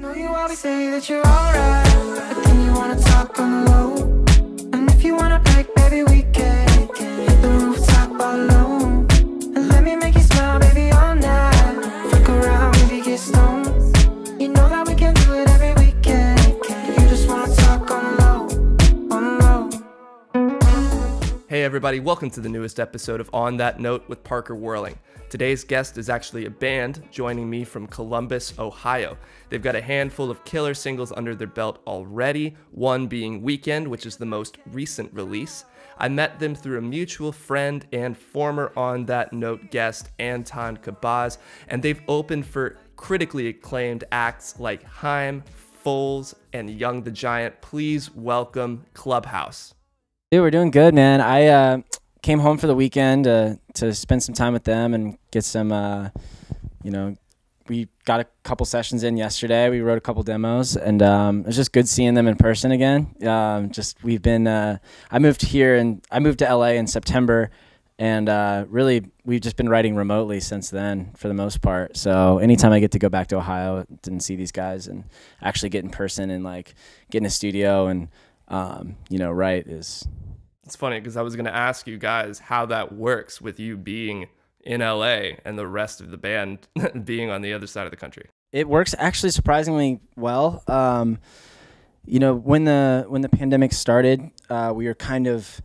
know you always say that you're alright, but then you wanna talk on the low. And if you wanna break, baby, we can hit the rooftop alone. And let me make you smile, baby, all night. Fuck around, maybe get stoned. You know that we can do it every weekend. You just wanna talk on the low. Hey everybody, welcome to the newest episode of On That Note with Parker Whirling. Today's guest is actually a band joining me from Columbus, Ohio. They've got a handful of killer singles under their belt already, one being Weekend, which is the most recent release. I met them through a mutual friend and former On That Note guest, Anton Cabaz, and they've opened for critically acclaimed acts like HAIM, Foals, and Young the Giant. Please welcome Clubhouse. Dude, we're doing good, man. I came home for the weekend to spend some time with them and get some, we got a couple sessions in yesterday. We wrote a couple demos, and it was just good seeing them in person again. We've been, I moved to LA in September, and really we've just been writing remotely since then for the most part. So anytime I get to go back to Ohio and see these guys and actually get in person and like get in a studio and, write is... It's funny because I was going to ask you guys how that works with you being in LA and the rest of the band being on the other side of the country. It works actually surprisingly well. When the pandemic started, we were kind of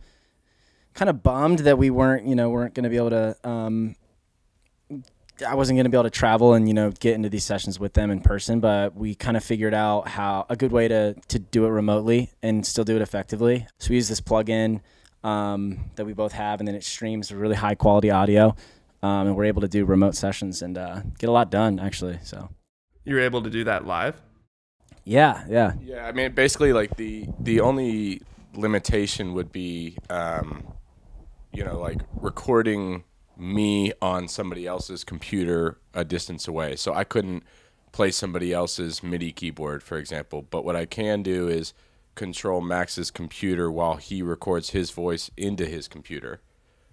bummed that we weren't going to be able to. I wasn't going to be able to travel and get into these sessions with them in person, but we kind of figured out how a good way to do it remotely and still do it effectively. So we use this plugin that we both have, and then it streams really high quality audio, and we're able to do remote sessions and get a lot done actually. So you're able to do that live? Yeah. I mean, basically, like the only limitation would be, like recording me on somebody else's computer a distance away. So I couldn't play somebody else's MIDI keyboard, for example. But what I can do is control Max's computer while he records his voice into his computer.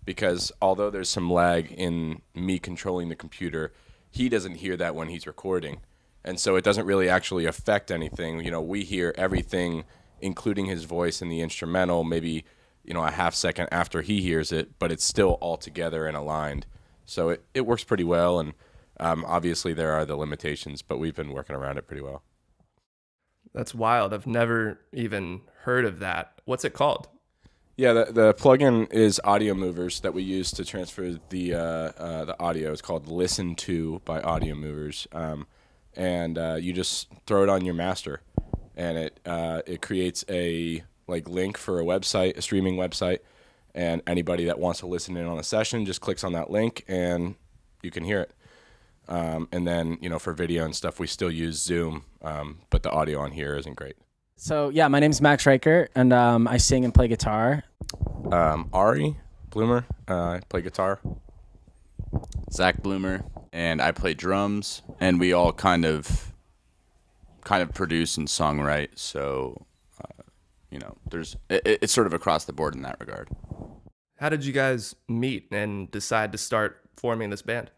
Because although there's some lag in me controlling the computer, he doesn't hear that when he's recording. And so it doesn't really actually affect anything. We hear everything, including his voice in the instrumental, maybe a half second after he hears it, but it's still all together and aligned. So it works pretty well, and obviously there are the limitations, but we've been working around it pretty well. That's wild. I've never even heard of that. What's it called? Yeah, the plugin is Audio Movers that we use to transfer the audio. It's called Listen To by Audio Movers, and you just throw it on your master, and it creates a link for a streaming website, and anybody that wants to listen in on a session just clicks on that link and you can hear it. And then, for video and stuff, we still use Zoom, but the audio on here isn't great. So yeah, my name's Max Riker, and I sing and play guitar. Ari Bloomer, I play guitar. Zach Bloomer, and I play drums, and we all kind of produce and songwrite, so it's sort of across the board in that regard. How did you guys meet and decide to start forming this band?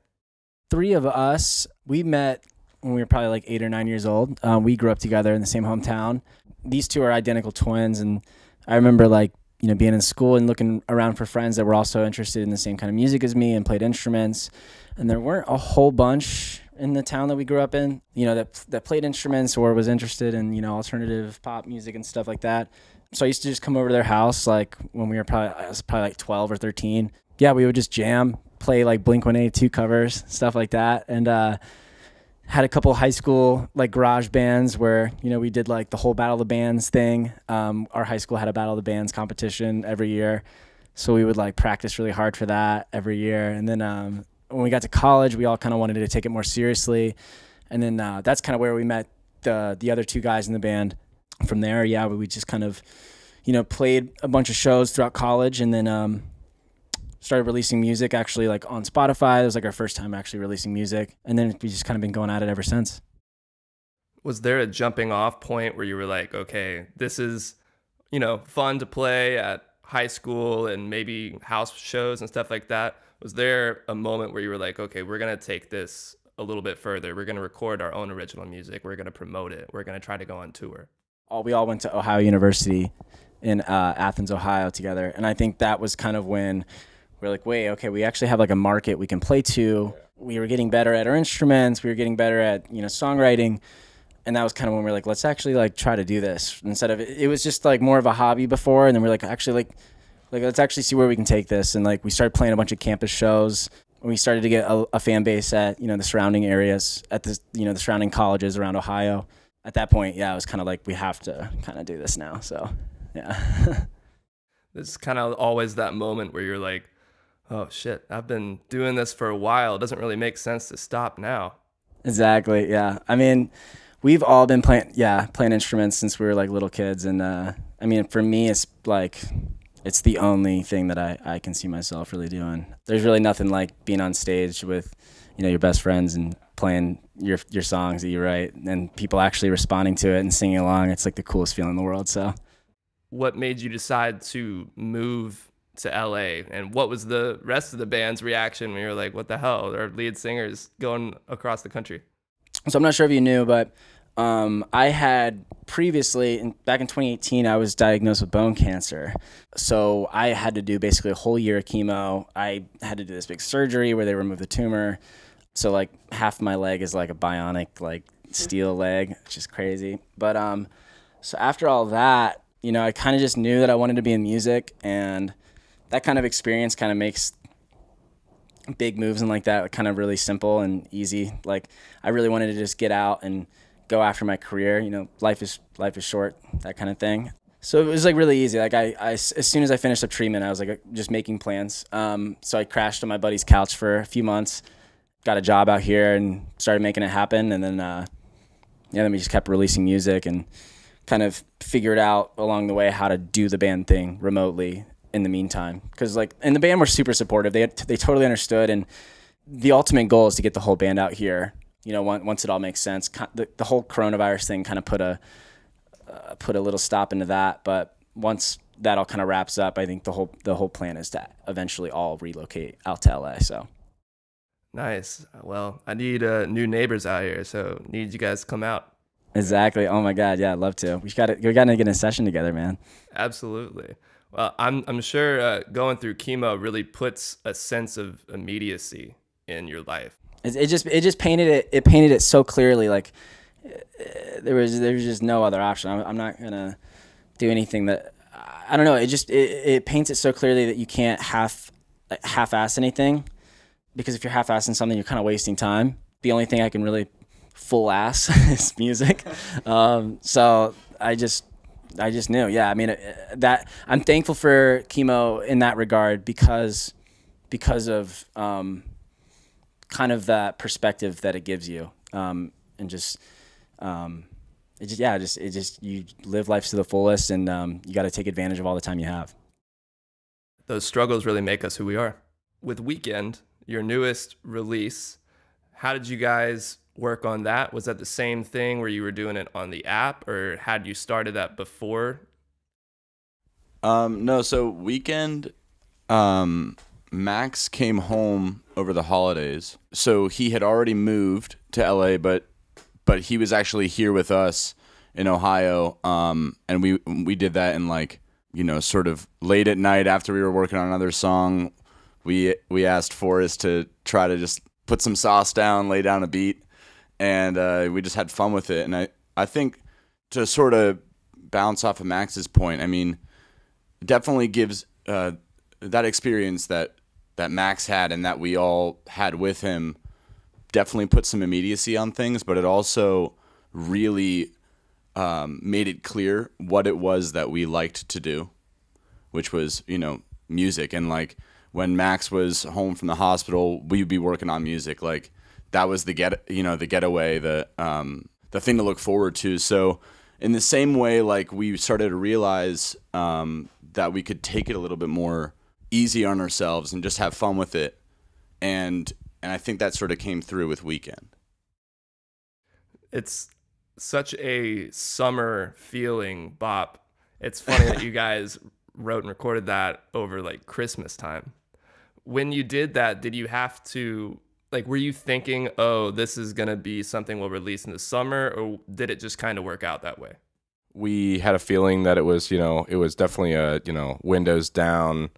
Three of us, we met when we were probably like 8 or 9 years old. We grew up together in the same hometown. These two are identical twins, and I remember being in school and looking around for friends that were also interested in the same kind of music as me and played instruments. And there weren't a whole bunch in the town that we grew up in, that played instruments or was interested in, alternative pop music and stuff like that. So I used to just come over to their house, when I was probably 12 or 13. Yeah, we would just jam, play Blink-182 covers, stuff like that. And had a couple high school garage bands where, we did the whole Battle of the Bands thing. Our high school had a Battle of the Bands competition every year. So we would practice really hard for that every year. And then when we got to college, we all kind of wanted to take it more seriously. And then that's kind of where we met the other two guys in the band. From there, yeah, we just kind of, played a bunch of shows throughout college, and then started releasing music actually on Spotify. It was our first time actually releasing music. And then we just kind of been going at it ever since. Was there a jumping off point where you were like, okay, this is, fun to play at high school and maybe house shows and stuff like that? Was there a moment where you were like, okay, we're going to take this a little bit further. We're going to record our own original music. We're going to promote it. We're going to try to go on tour. We all went to Ohio University in Athens, Ohio together. And I think that was kind of when we're like, wait, okay, we actually have like a market we can play to. We were getting better at our instruments. We were getting better at, songwriting. And that was kind of when we were like, let's actually like try to do this instead of, it was just like more of a hobby before. And then we're like, actually like let's actually see where we can take this. And like we started playing a bunch of campus shows. We started to get a fan base at, the surrounding areas, at the, the surrounding colleges around Ohio. At that point, yeah, it was kind of like, we have to kind of do this now. So, yeah. It's kind of always that moment where you're like, oh shit, I've been doing this for a while. It doesn't really make sense to stop now. Exactly. Yeah. I mean, we've all been playing instruments since we were like little kids. And, I mean, for me, it's like, it's the only thing that I can see myself really doing. There's really nothing like being on stage with, your best friends and playing your songs that you write and people actually responding to it and singing along. It's like the coolest feeling in the world. So what made you decide to move to LA, and what was the rest of the band's reaction when you were like, what the hell, our lead singer's going across the country? So I'm not sure if you knew, but I had previously, back in 2018, I was diagnosed with bone cancer. So I had to do basically a whole year of chemo. I had to do this big surgery where they removed the tumor. So like half my leg is like a bionic, like steel leg, which is crazy. But so after all that, I kind of just knew that I wanted to be in music, and that kind of experience kind of makes big moves and like that kind of really simple and easy. Like I really wanted to just get out and go after my career. Life is short, that kind of thing. So it was like really easy. Like I as soon as I finished up treatment, I was like just making plans. So I crashed on my buddy's couch for a few months, got a job out here and started making it happen. And then, then we just kept releasing music and kind of figured out along the way how to do the band thing remotely in the meantime. Cause and the band were super supportive. They totally understood. And the ultimate goal is to get the whole band out here. Once it all makes sense. The whole coronavirus thing kind of put a little stop into that. But once that all kind of wraps up, I think the whole plan is to eventually all relocate out to LA. So nice. Well, I need new neighbors out here, so need you guys to come out. Exactly. Oh my God. Yeah, I'd love to. We got to get in a session together, man. Absolutely. Well, I'm sure going through chemo really puts a sense of immediacy in your life. It just painted it so clearly. Like there was just no other option. I'm not gonna do anything that I don't know. It paints it so clearly that you can't half-ass anything, because if you're half-assing something, you're kind of wasting time. The only thing I can really full-ass is music. So I just knew. Yeah, I mean that I'm thankful for chemo in that regard because of kind of that perspective that it gives you, and you live life to the fullest, and you got to take advantage of all the time you have. Those struggles really make us who we are. With Weekend, your newest release, how did you guys work on that? Was that the same thing where you were doing it on the app, or had you started that before? No, so Weekend, Max came home over the holidays. So he had already moved to LA, but he was actually here with us in Ohio. And we did that in sort of late at night after we were working on another song. We asked Forrest to try to just put some sauce down, lay down a beat, and we just had fun with it. And I think to sort of bounce off of Max's point, I mean, it definitely gives that experience that Max had and that we all had with him definitely put some immediacy on things, but it also really made it clear what it was that we liked to do, which was, music. And when Max was home from the hospital, we'd be working on music. That was the getaway, the thing to look forward to. So in the same way, we started to realize that we could take it a little bit more easy on ourselves and just have fun with it, and I think that sort of came through with Weekend. It's such a summer feeling bop. It's funny that you guys wrote and recorded that over Christmas time. When you did that, did you have to Like, were you thinking, oh, this is going to be something we'll release in the summer, or did it just kind of work out that way? We had a feeling that it was, it was definitely a, windows down,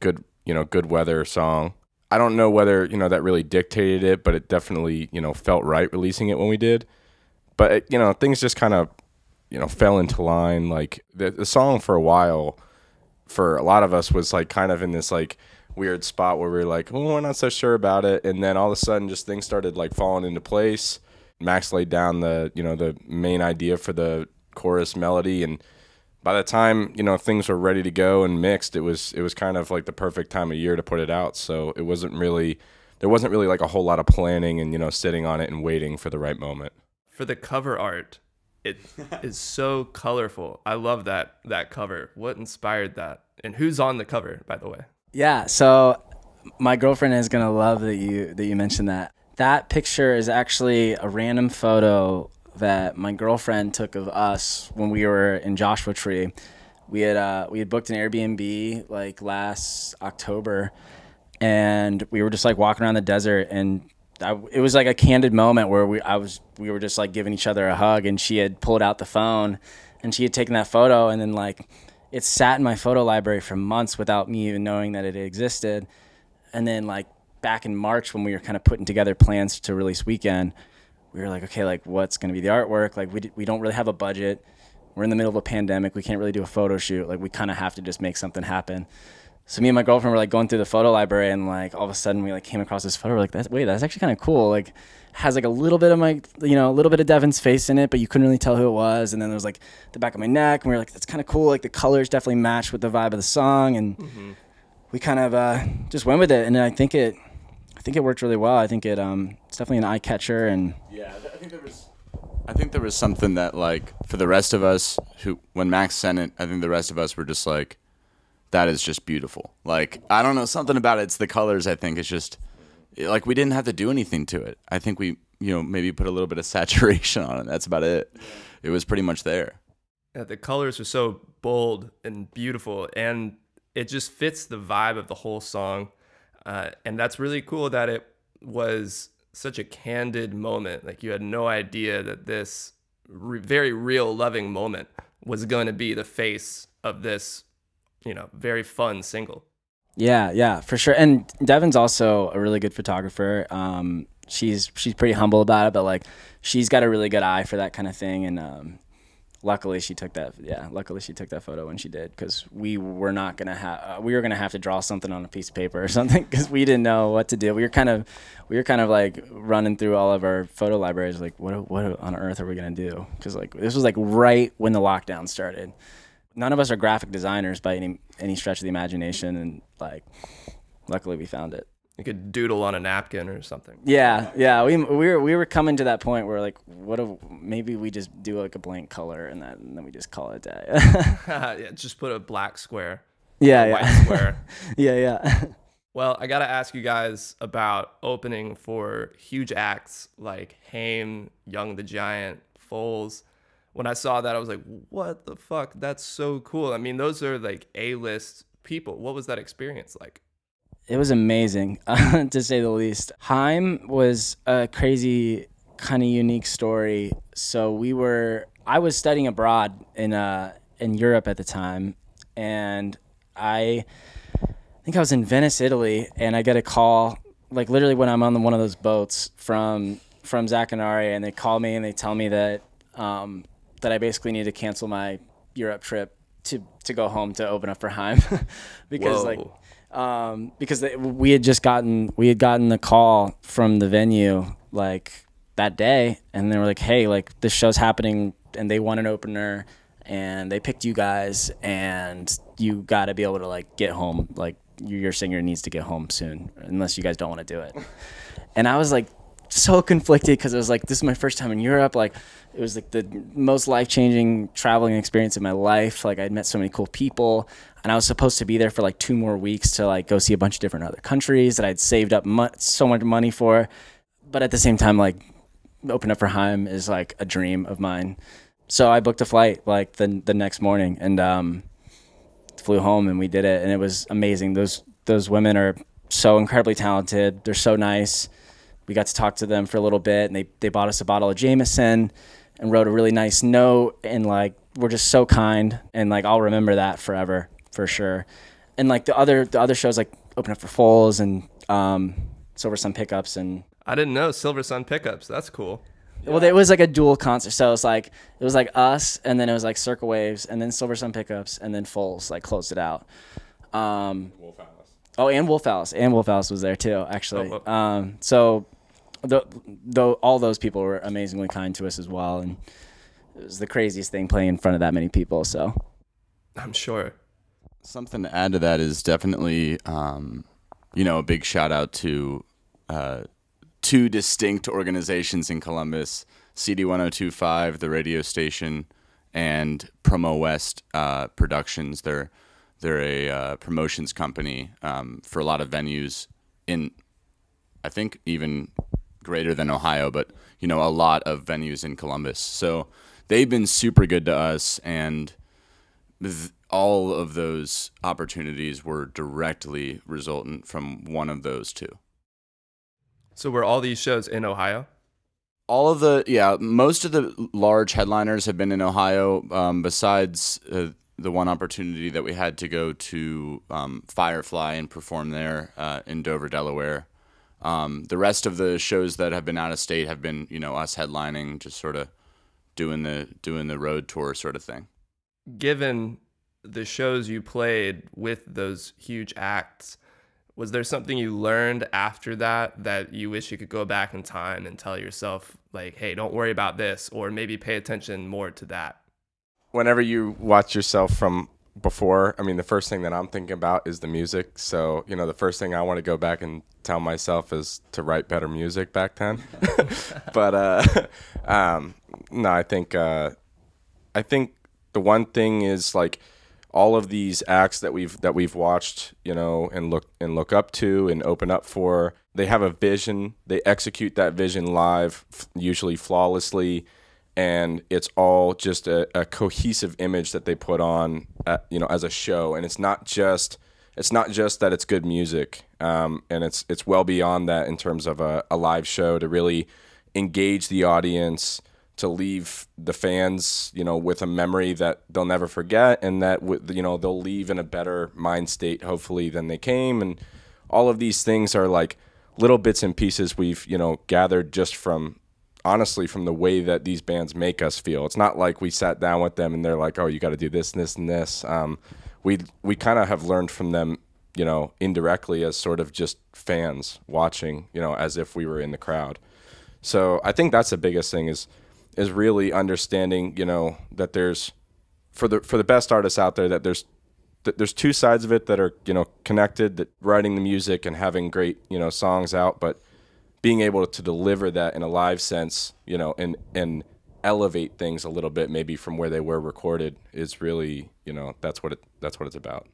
good, good weather song. I don't know whether, that really dictated it, but it definitely, felt right releasing it when we did. But, things just kind of, fell into line. Like the song for a while, for a lot of us, was like kind of in this like weird spot where we were like, oh, we're not so sure about it. And then all of a sudden just things started like falling into place. Max laid down the, the main idea for the chorus melody, and by the time things were ready to go and mixed, it was kind of like the perfect time of year to put it out. So there wasn't really like a whole lot of planning and sitting on it and waiting for the right moment. For the cover art, it is so colorful. I love that cover. What inspired that, and who's on the cover, by the way? Yeah, so my girlfriend is gonna love that you mentioned that. That picture is actually a random photo that my girlfriend took of us when we were in Joshua Tree. We had booked an Airbnb like last October, and we were just like walking around the desert, and it was like a candid moment where we were just like giving each other a hug, and she had pulled out the phone and she had taken that photo, and then like it sat in my photo library for months without me even knowing that it existed. And then like back in March when we were kind of putting together plans to release Weekend, we were like, okay, like what's going to be the artwork? Like we don't really have a budget. We're in the middle of a pandemic. We can't really do a photo shoot. Like we kind of have to just make something happen. So me and my girlfriend were like going through the photo library, and like all of a sudden we like came across this photo. We're like, that's actually kind of cool. Like has like a little bit of my, a little bit of Devin's face in it, but you couldn't really tell who it was. And then there was like the back of my neck, and we were like, that's kind of cool. Like the colors definitely match with the vibe of the song. And we kind of just went with it. And I think it worked really well. I think it's definitely an eye catcher. And yeah, I think there was something that like for the rest of us when Max sent it, I think the rest of us were just like, that is just beautiful. Like, I don't know, something about it. It's the colors. I think it's just like, we didn't have to do anything to it. I think we, maybe put a little bit of saturation on it. That's about it. Yeah. It was pretty much there. Yeah, the colors are so bold and beautiful, and it just fits the vibe of the whole song. And that's really cool that it was such a candid moment. Like you had no idea that this very real loving moment was going to be the face of this, very fun single. Yeah, for sure. And Devin's also a really good photographer. She's pretty humble about it, but like she's got a really good eye for that kind of thing. And luckily she took that photo when she did, because we were going to have to draw something on a piece of paper or something, because we didn't know what to do. We were kind of like running through all of our photo libraries, like what on earth are we going to do? Because like this was like right when the lockdown started. None of us are graphic designers by any stretch of the imagination, and like luckily we found it. You could doodle on a napkin or something. Yeah. We were coming to that point where like, maybe we just do like a blank color and then we just call it a day. Yeah, just put a black square. Yeah. White square. Yeah. Well, I gotta ask you guys about opening for huge acts like HAIM, Young the Giant, Foals. When I saw that, I was like, what the fuck? That's so cool. I mean, those are like A-list people. What was that experience like? It was amazing, to say the least. HAIM was a crazy, kind of unique story. So I was studying abroad in Europe at the time, and I think I was in Venice, Italy, and I get a call, like literally when I'm on one of those boats from Zach and Ari, and they call me and they tell me that that I basically need to cancel my Europe trip to go home to open up for HAIM, because Whoa. Because we had gotten the call from the venue like that day, and they were like, hey, like this show's happening and they want an opener and they picked you guys and you got to be able to like get home. Like your singer needs to get home soon unless you guys don't want to do it. And I was like so conflicted, because it was like, this is my first time in Europe. Like it was like the most life-changing traveling experience of my life. Like I'd met so many cool people, and I was supposed to be there for like 2 more weeks to like go see a bunch of different other countries that I'd saved up so much money for. But at the same time, like open up for HAIM is like a dream of mine. So I booked a flight like the next morning and flew home, and we did it, and it was amazing. Those women are so incredibly talented. They're so nice. we got to talk to them for a little bit, and they bought us a bottle of Jameson and wrote a really nice note, and like we're just so kind, and like I'll remember that forever for sure. And like the other shows like open up for Foals and Silver Sun Pickups, and I didn't know Silver Sun Pickups. That's cool. well, it was like a dual concert, so it was like us, and then it was like Circle Waves, and then Silver Sun Pickups, and then Foals like closed it out. Wolf Alice. Oh, and Wolf Alice was there too, actually. Oh. So though all those people were amazingly kind to us as well, and it was the craziest thing playing in front of that many people. So I'm sure. Something to add to that is definitely, a big shout out to two distinct organizations in Columbus, CD 1025, the radio station, and Promo West Productions. They're a promotions company for a lot of venues in, I think, even greater than Ohio, but, a lot of venues in Columbus. So they've been super good to us, and all of those opportunities were directly resultant from one of those two. So were all these shows in Ohio? Most of the large headliners have been in Ohio, besides the one opportunity that we had to go to Firefly and perform there in Dover, Delaware. The rest of the shows that have been out of state have been, us headlining, just sort of doing the road tour sort of thing. Given the shows you played with those huge acts, was there something you learned after that you wish you could go back in time and tell yourself, like, hey, don't worry about this, or maybe pay attention more to that? Whenever you watch yourself from before, the first thing that I'm thinking about is the music. So, the first thing I want to go back and tell myself is to write better music back then. But no, I think the one thing is, like, all of these acts that we've watched, and look up to and open up for, they have a vision. They execute that vision live, usually flawlessly, and it's all just a cohesive image that they put on, as a show. And it's not just that it's good music, and it's well beyond that in terms of a live show, to really engage the audience, to leave the fans, with a memory that they'll never forget, and that they'll leave in a better mind state, hopefully, than they came. And all of these things are like little bits and pieces we've gathered just from, honestly, from the way that these bands make us feel. It's not like we sat down with them and they're like, oh, you got to do this and this and this. We kind of have learned from them, indirectly, as sort of just fans watching, as if we were in the crowd. So I think that's the biggest thing is really understanding, that there's, for the best artists out there, that there's two sides of it that are, connected, that writing the music and having great, songs out, but being able to deliver that in a live sense, and elevate things a little bit, maybe from where they were recorded, is really, that's what it's about.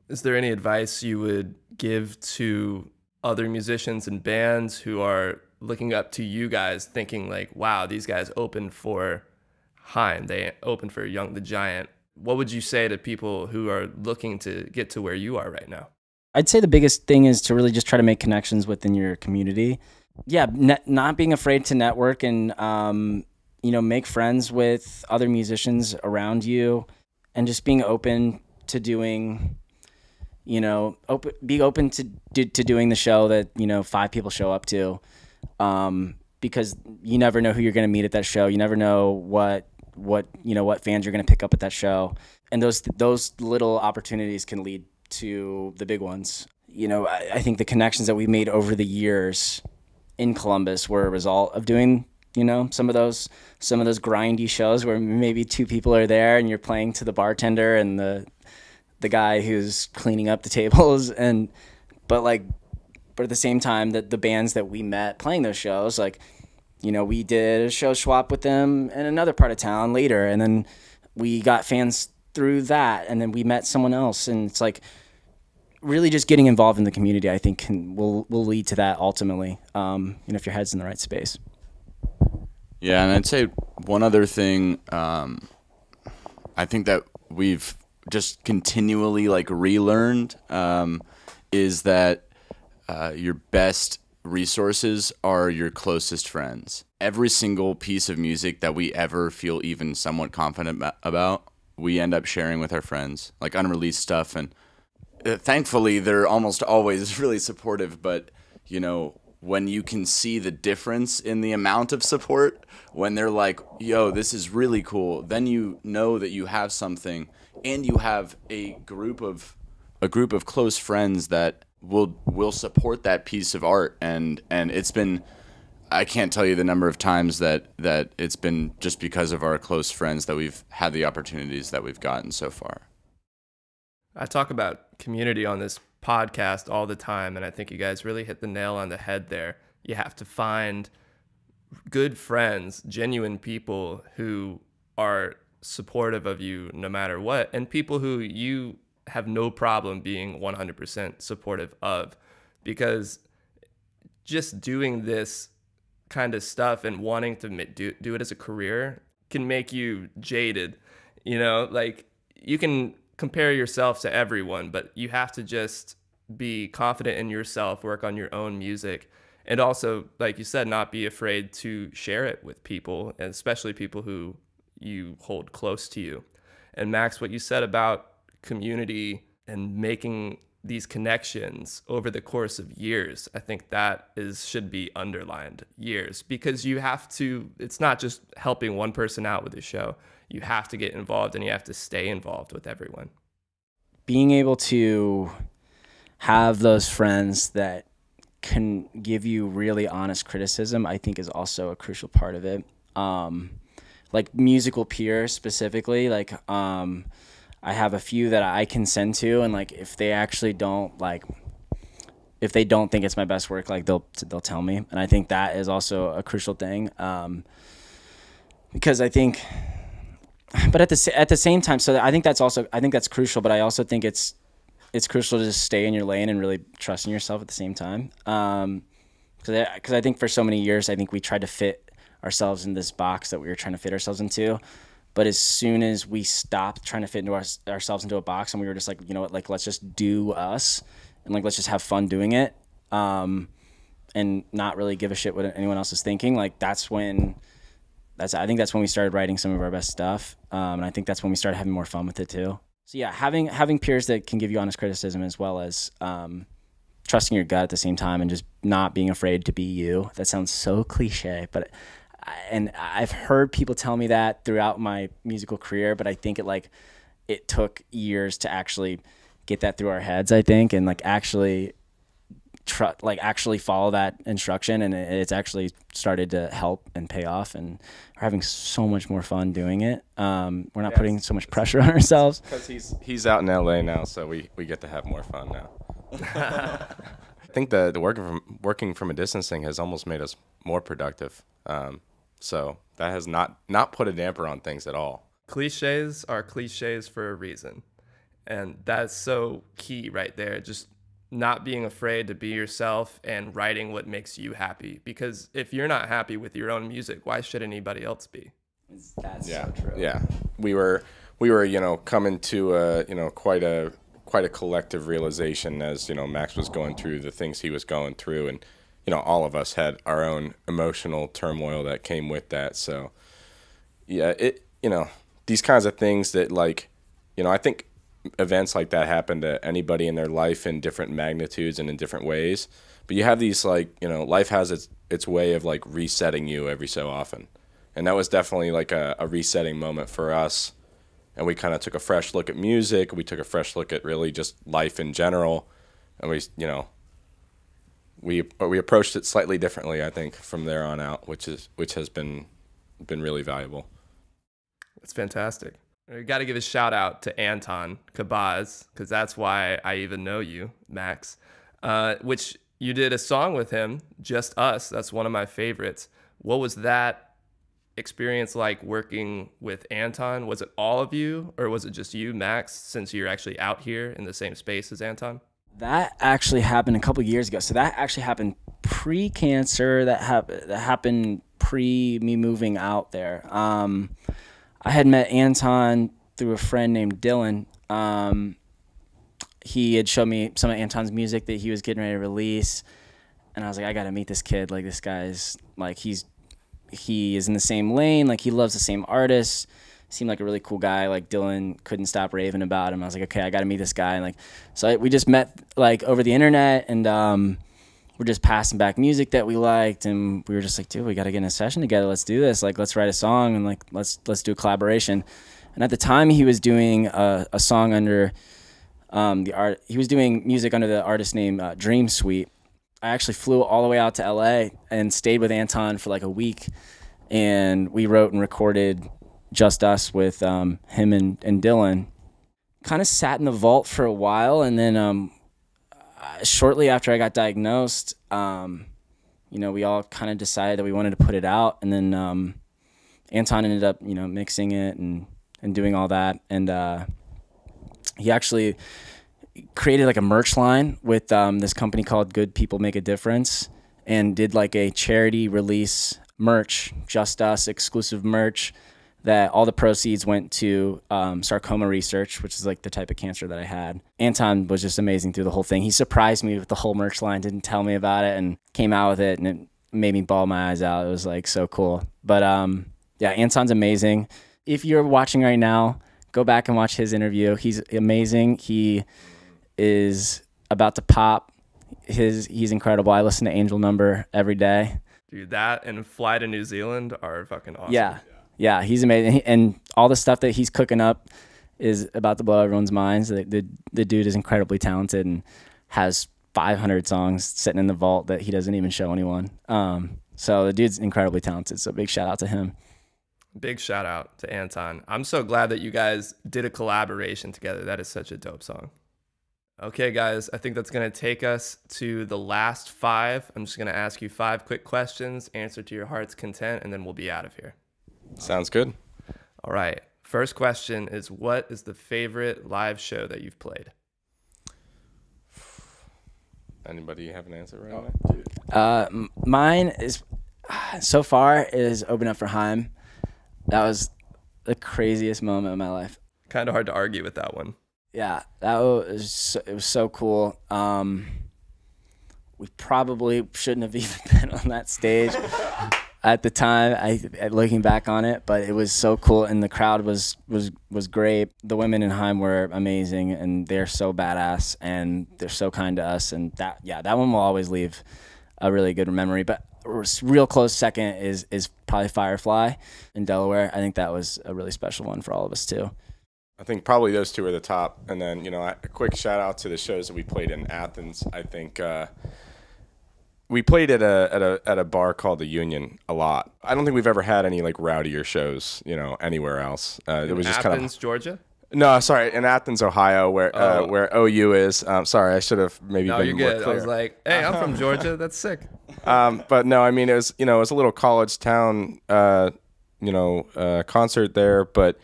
Is there any advice you would give to other musicians and bands who are looking up to you guys, thinking like, wow, these guys opened for HAIM, they opened for Young the Giant? What would you say to people who are looking to get to where you are right now? I'd say the biggest thing is to really just try to make connections within your community. Yeah, not being afraid to network and, make friends with other musicians around you, and just being open to doing, be open to doing the show that, 5 people show up to, because you never know who you're going to meet at that show. You never know what fans you're going to pick up at that show. And those little opportunities can lead to the big ones. I think the connections that we made over the years in Columbus were a result of doing, some of those grindy shows where maybe 2 people are there and you're playing to the bartender and the guy who's cleaning up the tables, but at the same time, that the bands that we met playing those shows, like, we did a show swap with them in another part of town later, and then we got fans through that, and then we met someone else, and it's like really just getting involved in the community, I think will lead to that ultimately, if your head's in the right space. Yeah, and I'd say one other thing, I think that we've just continually relearned, is that your best resources are your closest friends. Every single piece of music that we ever feel even somewhat confident about, we end up sharing with our friends, like unreleased stuff. And thankfully, they're almost always really supportive. But, you know, when you can see the difference in the amount of support, when they're like, yo, this is really cool, then you know that you have something, and you have a group of close friends that will support that piece of art. And it's been, I can't tell you the number of times that it's been just because of our close friends that we've had the opportunities that we've gotten so far. I talk about community on this podcast all the time, and I think you guys really hit the nail on the head there. You have to find good friends, genuine people who are supportive of you no matter what, and people who you have no problem being 100% supportive of, because just doing this kind of stuff and wanting to do it as a career can make you jaded. You know, like, you can compare yourself to everyone, but you have to just be confident in yourself, work on your own music, and also, like you said, not be afraid to share it with people, and especially people who you hold close to you. And Max, what you said about community and making these connections over the course of years, I think that should be underlined, years, because you have to, it's not just helping one person out with the show. You have to get involved, and you have to stay involved with everyone. Being able to have those friends that can give you really honest criticism, I think, is also a crucial part of it. Like musical peers specifically, like I have a few that I can send to, and like if they actually don't if they don't think it's my best work, like they'll tell me. And I think that is also a crucial thing, because I think, but at the same time, so I think that's crucial. But I also think it's crucial to just stay in your lane and really trust in yourself at the same time. Because I think for so many years, I think we tried to fit ourselves in this box that we were trying to fit ourselves into. But as soon as we stopped trying to fit into ourselves into a box, and we were just like, you know what, like, let's just do us, and like, let's just have fun doing it, and not really give a shit what anyone else is thinking. Like, I think that's when we started writing some of our best stuff. And I think that's when we started having more fun with it too. So yeah, having peers that can give you honest criticism, as well as trusting your gut at the same time, and just not being afraid to be you. That sounds so cliche, but I've heard people tell me that throughout my musical career, but I think it took years to actually get that through our heads, I think, and actually follow that instruction, and it's actually started to help and pay off, and we're having so much more fun doing it. We're not putting so much pressure on ourselves. Because he's out in LA now, so we get to have more fun now. I think the working from a distance thing has almost made us more productive. So that has not put a damper on things at all. Cliches are cliches for a reason. And that's so key right there. Just not being afraid to be yourself and writing what makes you happy. Because if you're not happy with your own music, why should anybody else be? That's so true. Yeah. We were, coming to quite a collective realization as, Max was going through the things he was going through, and all of us had our own emotional turmoil that came with that. So yeah, these kinds of things that I think events like that happen to anybody in their life in different magnitudes and in different ways. But you have these life has its way of resetting you every so often. And that was definitely a resetting moment for us. And we kind of took a fresh look at music. We took a fresh look at really just life in general. And we approached it slightly differently, I think, from there on out, which has been really valuable. That's fantastic. We got to give a shout out to Anton Kabaz, because that's why I even know you, Max, which you did a song with him, Just Us. That's one of my favorites. What was that experience like working with Anton? Was it all of you, or was it just you, Max, since you're actually out here in the same space as Anton? That actually happened a couple years ago. So that actually happened pre-cancer. That happened pre me moving out there. I had met Anton through a friend named Dylan. He had showed me some of Anton's music that he was getting ready to release, and I was like, I gotta meet this kid. Like, this guy's like, he is in the same lane. Like, he loves the same artists. Seemed like a really cool guy. Like, Dylan couldn't stop raving about him. I was like, okay, I gotta meet this guy. And like, so we just met like over the internet, and we're just passing back music that we liked, and we were just like, dude, we gotta get in a session together. Let's do this. Like, let's write a song, and like, let's do a collaboration. And at the time, he was doing a song under he was doing music under the artist name Dream Suite. I actually flew all the way out to LA and stayed with Anton for like a week, and we wrote and recorded Just Us with him and Dylan. Kind of sat in the vault for a while, and then shortly after I got diagnosed, we all kind of decided that we wanted to put it out, and then Anton ended up mixing it and doing all that, and he actually created like a merch line with this company called Good People Make a Difference, and did like a charity release merch, Just Us exclusive merch, that all the proceeds went to sarcoma research, which is like the type of cancer that I had. Anton was just amazing through the whole thing. He surprised me with the whole merch line, didn't tell me about it, and came out with it, and it made me bawl my eyes out. It was like so cool. But yeah, Anton's amazing. If you're watching right now, go back and watch his interview. He's amazing. He is about to pop. He's incredible. I listen to Angel Number every day. Dude, that and Fly to New Zealand are fucking awesome. Yeah, he's amazing. And all the stuff that he's cooking up is about to blow everyone's minds. The dude is incredibly talented and has 500 songs sitting in the vault that he doesn't even show anyone. So the dude's incredibly talented. So big shout out to him. Big shout out to Anton. I'm so glad that you guys did a collaboration together. That is such a dope song. Okay, guys, I think that's going to take us to the last 5. I'm just going to ask you 5 quick questions, answer to your heart's content, and then we'll be out of here. Sounds good. All right. First question is, what is the favorite live show that you've played? Anybody have an answer right now? Mine is, so far, is Open Up for HAIM. That was the craziest moment of my life. Kind of hard to argue with that one. Yeah, it was so cool. We probably shouldn't have even been on that stage at the time, looking back on it, but it was so cool, and the crowd was great. The women in HAIM were amazing, and they're so badass, and they're so kind to us, and that one will always leave a really good memory. But a real close second is probably Firefly in Delaware. I think that was a really special one for all of us too. I think probably those two are the top. And then, a quick shout out to the shows that we played in Athens. I think we played at a bar called the Union a lot. I don't think we've ever had any like rowdier shows, anywhere else. It was just Athens, Georgia? No, sorry, in Athens, Ohio, where OU is. Sorry, I should have maybe been you're more good. clear. I was like, hey, I'm from Georgia. That's sick. But no, I mean, it was a little college town, concert there, but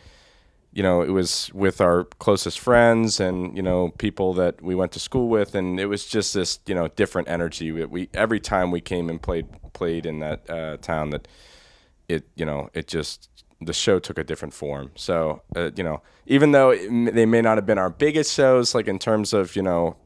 it was with our closest friends and people that we went to school with, and it was just this different energy. We every time we came and played in that town, that it just, the show took a different form. So even though they may not have been our biggest shows, like in terms of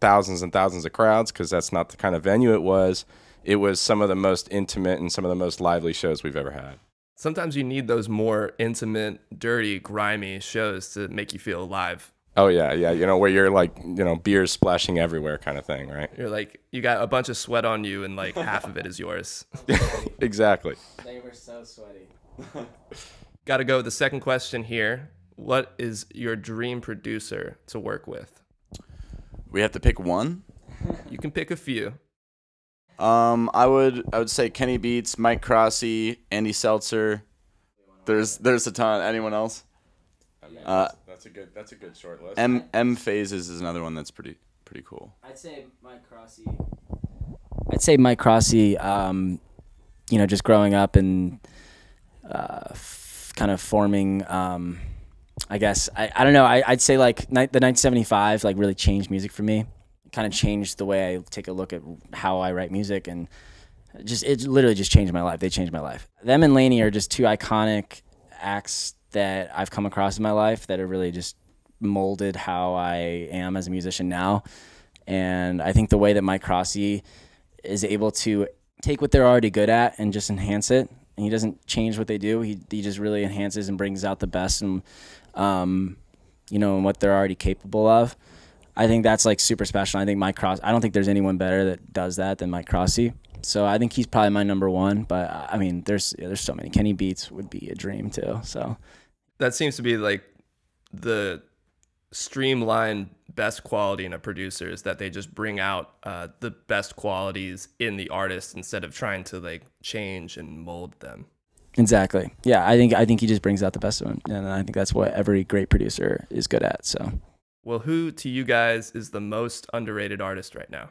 thousands and thousands of crowds, because that's not the kind of venue it was some of the most intimate and some of the most lively shows we've ever had. Sometimes you need those more intimate, dirty, grimy shows to make you feel alive. Oh yeah, where you're like, beers splashing everywhere kind of thing, right? You're like, you got a bunch of sweat on you and like half of it is yours. Exactly. They were so sweaty. Got to go with the second question here. What is your dream producer to work with? We have to pick one. You can pick a few. I would say Kenny Beats, Mike Crossy, Andy Seltzer. There's a ton. Anyone else? I mean, that's a good short list. M Phases is another one that's pretty cool. I'd say Mike Crossy. Just growing up and kind of forming. I guess I don't know. I'd say like the 1975 like really changed music for me. Kind of changed the way I take a look at how I write music, and it literally just changed my life. They changed my life. Them and Laney are just two iconic acts that I've come across in my life that have really just molded how I am as a musician now. And I think the way that Mike Crossy is able to take what they're already good at and just enhance it. And he doesn't change what they do. He just really enhances and brings out the best and and what they're already capable of. I think that's like super special. I think Mike Cross. I don't think there's anyone better that does that than Mike Crossy. So I think he's probably my number one. But I mean, there's so many. Kenny Beats would be a dream too. So that seems to be like the streamlined best quality in a producer is that they just bring out the best qualities in the artist instead of trying to like change and mold them. Exactly. Yeah, I think he just brings out the best of him, and I think that's what every great producer is good at. So, well, who to you guys is the most underrated artist right now?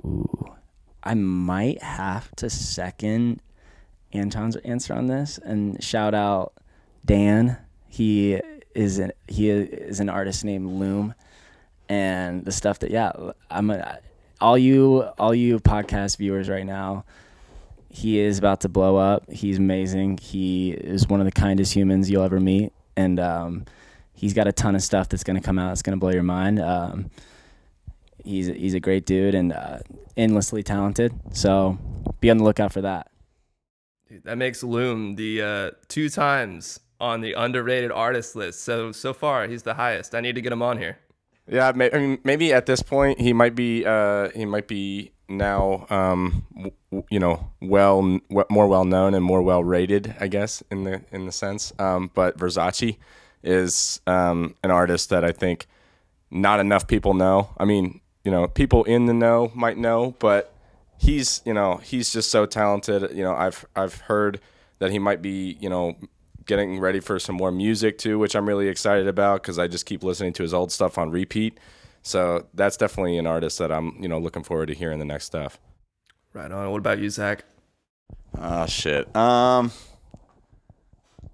Ooh, I might have to second Anton's answer on this and shout out Dan. He is an artist named Loom, and the stuff that all you podcast viewers right now. He is about to blow up. He's amazing. He is one of the kindest humans you'll ever meet. And he's got a ton of stuff that's going to come out that's going to blow your mind. He's a great dude and endlessly talented. So be on the lookout for that. Dude, that makes Loom the 2 times on the underrated artist list. So far, he's the highest. I need to get him on here. Yeah, I mean, maybe at this point he might be now more well known and more well rated, I guess, in the sense. But Versace is an artist that I think not enough people know. I mean, people in the know might know, but he's just so talented. I've heard that he might be getting ready for some more music too, which I'm really excited about because I just keep listening to his old stuff on repeat. So that's definitely an artist that I'm, looking forward to hearing the next stuff. Right on. What about you, Zach? Oh, shit.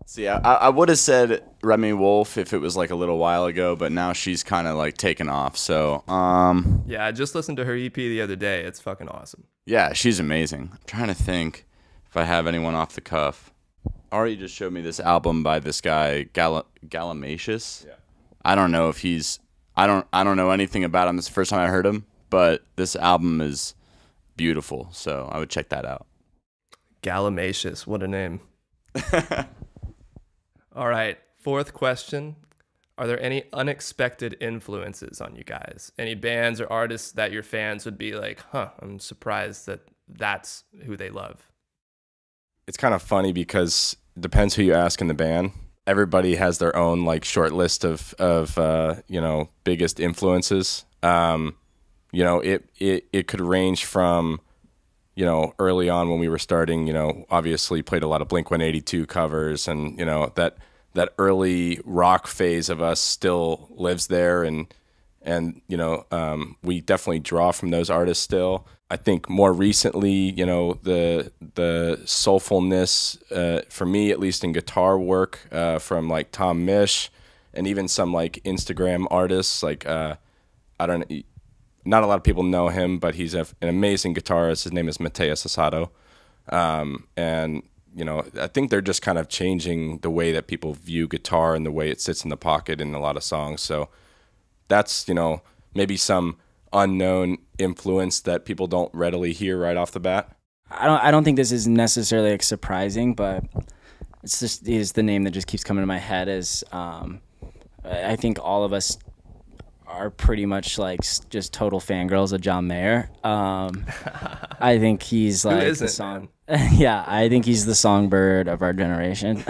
See, I would have said Remy Wolf if it was like a little while ago, but now she's kind of like taken off. So, yeah, I just listened to her EP the other day. It's fucking awesome. Yeah, she's amazing. I'm trying to think if I have anyone off the cuff. Ari just showed me this album by this guy, Galimatius. Yeah. I don't know if he's... I don't know anything about him. This is the first time I heard him, but this album is beautiful, so I would check that out. Galimatius, what a name. All right, 4th question. Are there any unexpected influences on you guys? Any bands or artists that your fans would be like, I'm surprised that that's who they love? It's kind of funny because it depends who you ask in the band. Everybody has their own like short list of biggest influences. It could range from early on when we were starting, obviously played a lot of Blink-182 covers, and that early rock phase of us still lives there, and we definitely draw from those artists still. I think more recently, the soulfulness, for me at least in guitar work, from like Tom Misch, and even some like Instagram artists, like not a lot of people know him, but he's an amazing guitarist. His name is Mateus Asado, and I think they're just kind of changing the way that people view guitar and the way it sits in the pocket in a lot of songs. So that's maybe some unknown influence that people don't readily hear right off the bat. I don't think this is necessarily like surprising, but it's just is the name that just keeps coming to my head. Is I think all of us are pretty much like just total fangirls of John Mayer. I think he's like the song. Yeah, I think he's the songbird of our generation.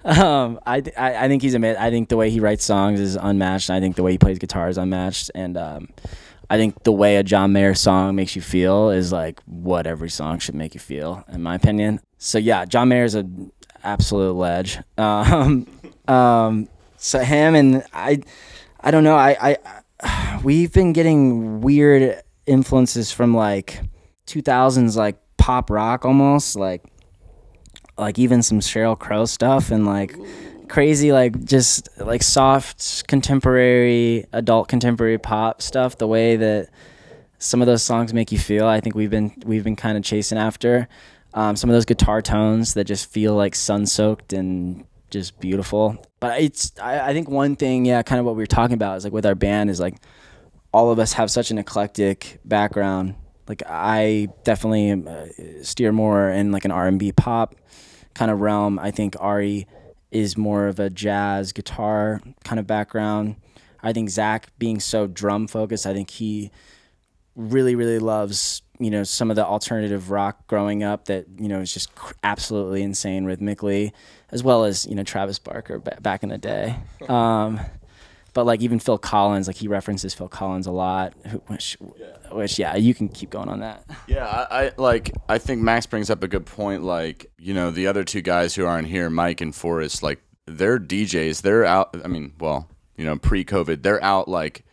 I think he's amazing. I think the way he writes songs is unmatched. I think the way he plays guitar is unmatched, and I think the way a John Mayer song makes you feel is like what every song should make you feel, in my opinion. So yeah, John Mayer's an absolute ledge. So him and I don't know. We've been getting weird influences from like 2000s, like pop rock almost, like even some Sheryl Crow stuff, and like crazy, like just like soft contemporary, adult contemporary pop stuff. The way that some of those songs make you feel, I think we've been kind of chasing after some of those guitar tones that just feel like sun-soaked and just beautiful. But I think one thing, kind of what we were talking about is like with our band is like all of us have such an eclectic background Like I definitely steer more in like an R&B pop kind of realm. I think Ari is more of a jazz guitar kind of background. I think Zach, being so drum focused, I think he really loves, you know, some of the alternative rock growing up that, you know, is just absolutely insane rhythmically, as well as, you know, Travis Barker back in the day. But like even Phil Collins, like he references Phil Collins a lot, which yeah, you can keep going on that. Yeah, I think Max brings up a good point. Like, you know, the other two guys who aren't here, Mike and Forrest, like they're DJs. They're out. I mean, well, you know, pre-COVID, they're out like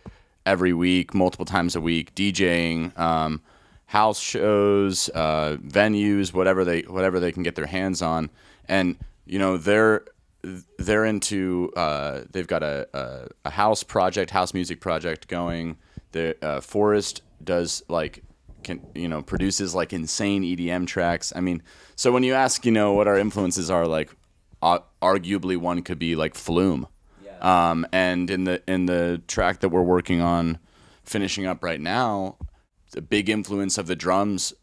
every week, multiple times a week, DJing, house shows, venues, whatever they can get their hands on, and you know they're into they've got a house music project going. The Forrest does like produces like insane EDM tracks. I mean, so when you ask, you know, what our influences are, like arguably one could be like Flume. And in the track that we're working on finishing up right now, the big influence of the drums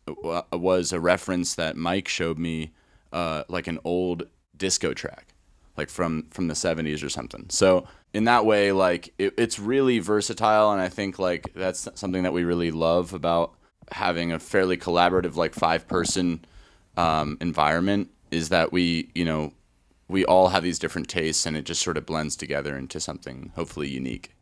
was a reference that Mike showed me, like an old disco track, like from the 70s or something. So in that way, like it's really versatile, and I think like that's something that we really love about having a fairly collaborative, like 5-person environment, is that we all have these different tastes, and it just sort of blends together into something hopefully unique.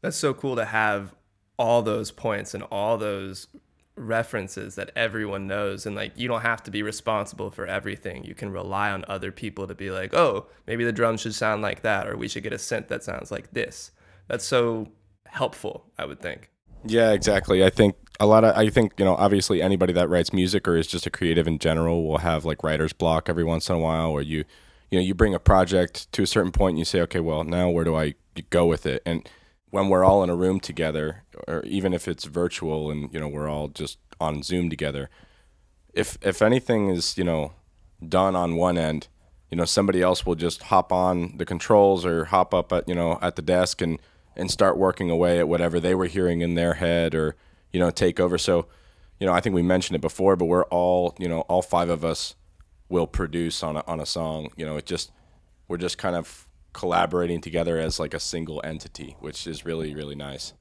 That's so cool to have all those points and all those references that everyone knows, and like you don't have to be responsible for everything. You can rely on other people to be like, oh, maybe the drums should sound like that, or we should get a synth that sounds like this. That's so helpful, I would think. Yeah, exactly. I think obviously anybody that writes music or is just a creative in general will have like writer's block every once in a while, where you bring a project to a certain point and you say, okay, well, now where do I go with it? And when we're all in a room together, or even if it's virtual and, you know, we're all just on Zoom together, if anything is, you know, done on one end, you know, somebody else will just hop on the controls or hop up at the desk and start working away at whatever they were hearing in their head, or, you know, take over. So, you know, I think we mentioned it before, but we're all, you know, all 5 of us will produce on a song. You know, we're just kind of collaborating together as like a single entity, which is really, really nice.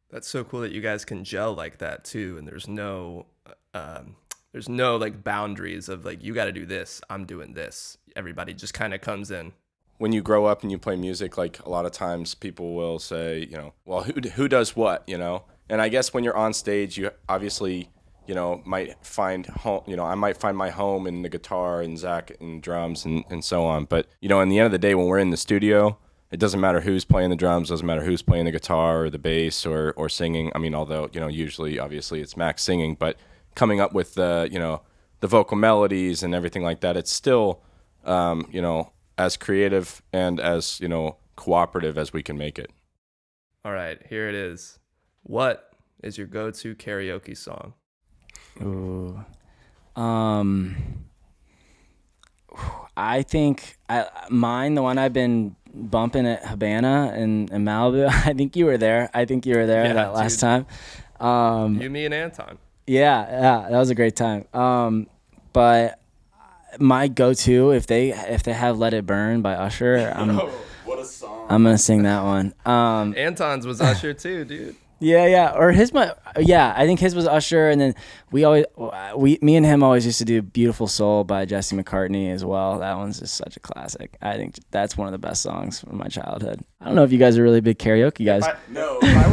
That's so cool that you guys can gel like that too, and there's no like boundaries of like, you got to do this, I'm doing this. Everybody just kind of comes in. When you grow up and you play music, like a lot of times people will say, you know, well, who does what, you know? And I guess when you're on stage, you obviously, you know, might find home, you know, I might find my home in the guitar and Zach in drums and so on. But, you know, in the end of the day, when we're in the studio, it doesn't matter who's playing the drums, doesn't matter who's playing the guitar or the bass or singing. I mean, although, you know, usually, obviously, it's Max singing, but coming up with the, you know, the vocal melodies and everything like that, it's still, you know, as creative and as, you know, cooperative as we can make it. All right, here it is. What is your go-to karaoke song? Ooh. I think mine, the one I've been bumping at Habana in Malibu. I think you were there. Yeah, that last time. You, me, and Anton. Yeah, that was a great time. But my go-to, if they have "Let It Burn" by Usher, What a song! I'm gonna sing that one. Anton's was Usher too, dude. Yeah, or I think his was Usher, and then me and him always used to do "Beautiful Soul" by Jesse McCartney as well. That one's just such a classic. I think that's one of the best songs from my childhood. I don't know if you guys are really big karaoke guys. If I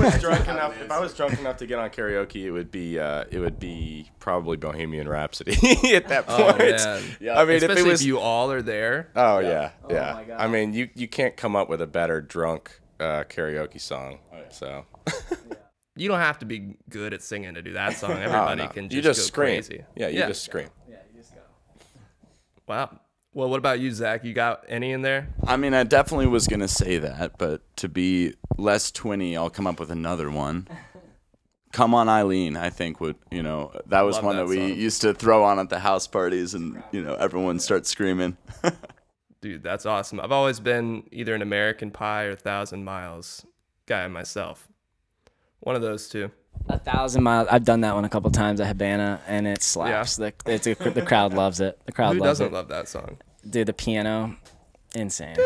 was drunk enough to get on karaoke, it would be probably Bohemian Rhapsody at that point. Oh, man. Yeah. I mean, especially if you all are there. Oh yeah. Oh, my God. I mean, you can't come up with a better drunk karaoke song. Oh, yeah. So. You don't have to be good at singing to do that song. Everybody can just, you just go scream. crazy. Yeah, you just scream. Yeah, you just go. Wow. Well, what about you, Zach? You got any in there? I mean, I definitely was gonna say that, but to be less twinny, I'll come up with another one. "Come On Eileen," I think that was Love one that that we song. used to throw on at the house parties, and everyone starts screaming. Dude, that's awesome. I've always been either an American Pie or 1,000 Miles guy myself. One of those two. 1,000 miles. I've done that one a couple times at Habana, and it slaps. Yeah. The crowd loves it. The crowd Who loves doesn't it. love that song? Dude, the piano, insane.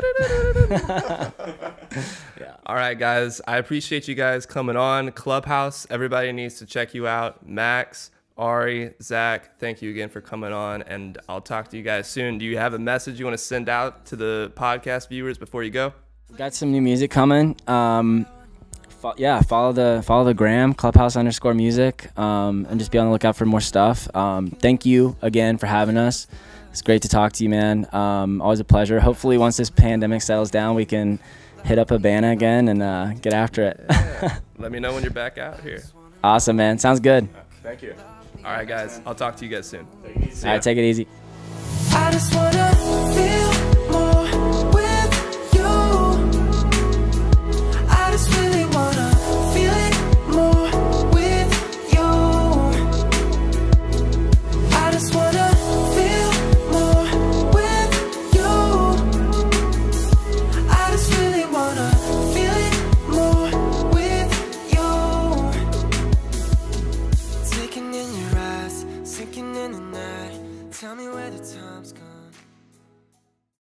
All right, guys. I appreciate you guys coming on. Clubhouse, everybody needs to check you out. Max, Ari, Zach, thank you again for coming on, and I'll talk to you guys soon. Do you have a message you want to send out to the podcast viewers before you go? Got some new music coming. Follow the gram, Clubhouse_music, and just be on the lookout for more stuff. Thank you again for having us. It's great to talk to you, man. Always a pleasure. Hopefully, once this pandemic settles down, we can hit up Habana again and get after it. Let me know when you're back out here. Awesome, man. Sounds good. Thank you. All right, guys. I'll talk to you guys soon. All right, take it easy. I just wanna feel more with you. I just really wanna feel it more with you. I just wanna feel more with you. I just really wanna feel it more with you. Taking in your eyes, sinking in the night. Tell me where the time's gone.